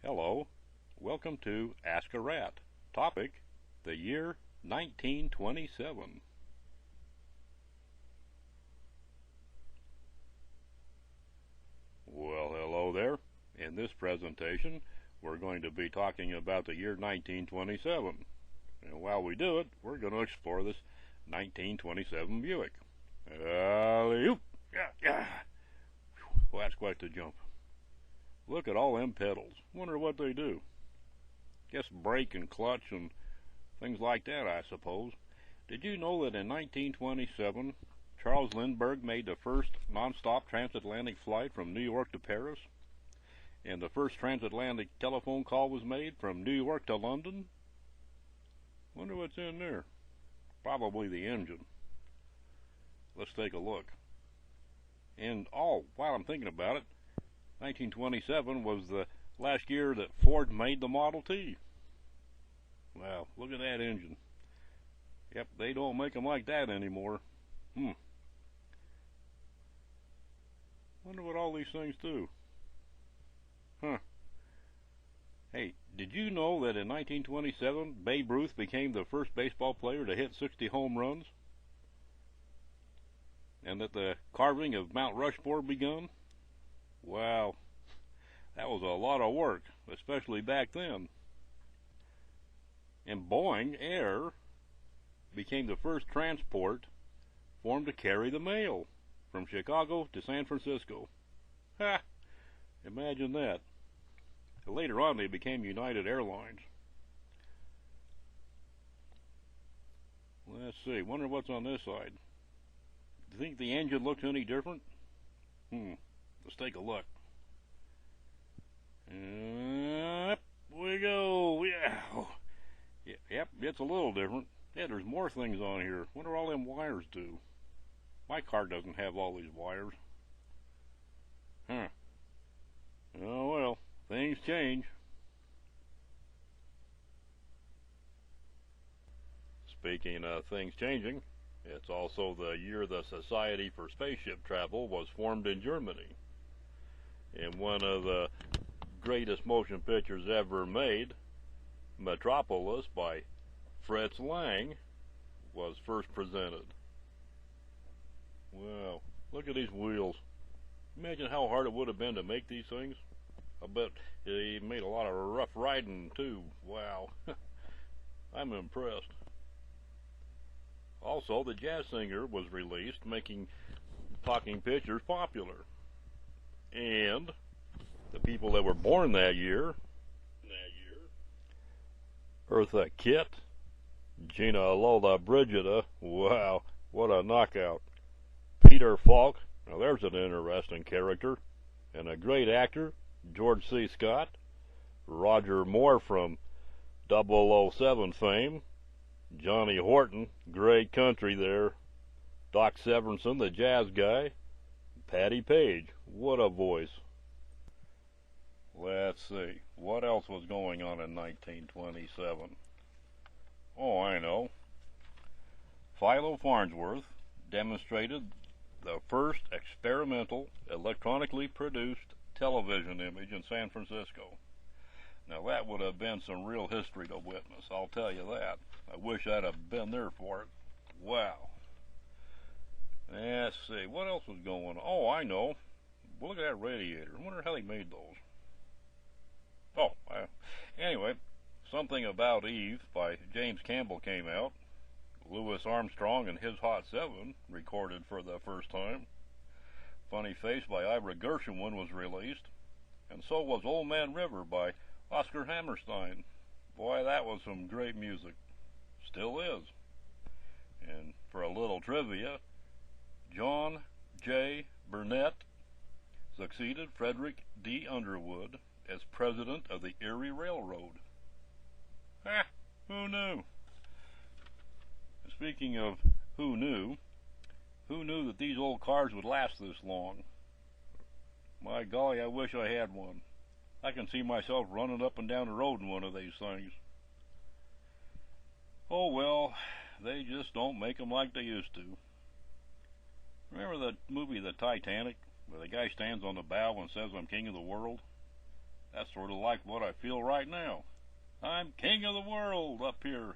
Hello, welcome to Ask a Rat. Topic, the year 1927. Well, hello there. In this presentation, we're going to be talking about the year 1927. And while we do it, we're going to explore this 1927 Buick. Alley-oop! Yeah. Well, that's quite the jump. Look at all them pedals. Wonder what they do. Guess brake and clutch and things like that, I suppose. Did you know that in 1927, Charles Lindbergh made the first non-stop transatlantic flight from New York to Paris? And the first transatlantic telephone call was made from New York to London? Wonder what's in there. Probably the engine. Let's take a look. And, while I'm thinking about it, 1927 was the last year that Ford made the Model T. Wow, look at that engine. Yep, they don't make them like that anymore. Wonder what all these things do. Hey, did you know that in 1927, Babe Ruth became the first baseball player to hit 60 home runs? And that the carving of Mount Rushmore begun? Wow, that was a lot of work, especially back then. And Boeing Air became the first transport formed to carry the mail from Chicago to San Francisco. Ha! Imagine that. Later on, they became United Airlines. Let's see, wonder what's on this side. Do you think the engine looks any different? Let's take a look. Up we go. Yep, it's a little different. Yeah, there's more things on here. Wonder what all them wires do. My car doesn't have all these wires. Oh well, things change. Speaking of things changing, it's also the year the Society for Spaceship Travel was formed in Germany. And one of the greatest motion pictures ever made, Metropolis by Fritz Lang, was first presented. Wow, look at these wheels. Imagine how hard it would have been to make these things. I bet he made a lot of rough riding too. Wow, I'm impressed. Also, The Jazz Singer was released, making talking pictures popular. And the people that were born that year, Eartha Kitt, Gina Lola Brigida, wow, what a knockout. Peter Falk, now there's an interesting character, and a great actor, George C. Scott. Roger Moore from 007 fame. Johnny Horton, great country there. Doc Severinsen, the jazz guy. Patty Page, what a voice. Let's see, what else was going on in 1927? Oh, I know. Philo Farnsworth demonstrated the first experimental electronically produced television image in San Francisco. Now that would have been some real history to witness, I'll tell you that. I wish I'd have been there for it. Wow. Let's see, what else was going on? Oh, I know. Look at that radiator. I wonder how they made those. Anyway, Something About Eve by James Campbell came out. Louis Armstrong and His Hot Seven recorded for the first time. Funny Face by Ira Gershwin was released. And so was Old Man River by Oscar Hammerstein. Boy, that was some great music. Still is. And for a little trivia, John J. Burnett succeeded Frederick D. Underwood as president of the Erie Railroad. Who knew? Speaking of who knew that these old cars would last this long? My golly, I wish I had one. I can see myself running up and down the road in one of these things. Oh well, they just don't make them like they used to. Remember the movie The Titanic, where the guy stands on the bow and says, "I'm king of the world"? That's sort of like what I feel right now. I'm king of the world up here.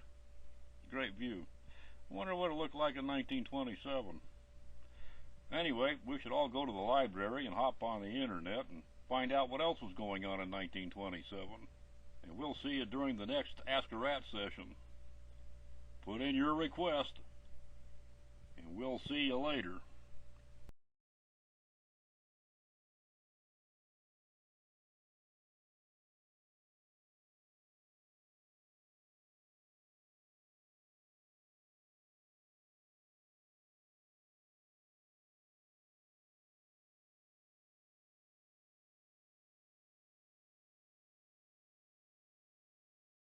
Great view. Wonder what it looked like in 1927. Anyway, we should all go to the library and hop on the internet and find out what else was going on in 1927. And we'll see you during the next Ask a Rat session. Put in your request, and we'll see you later.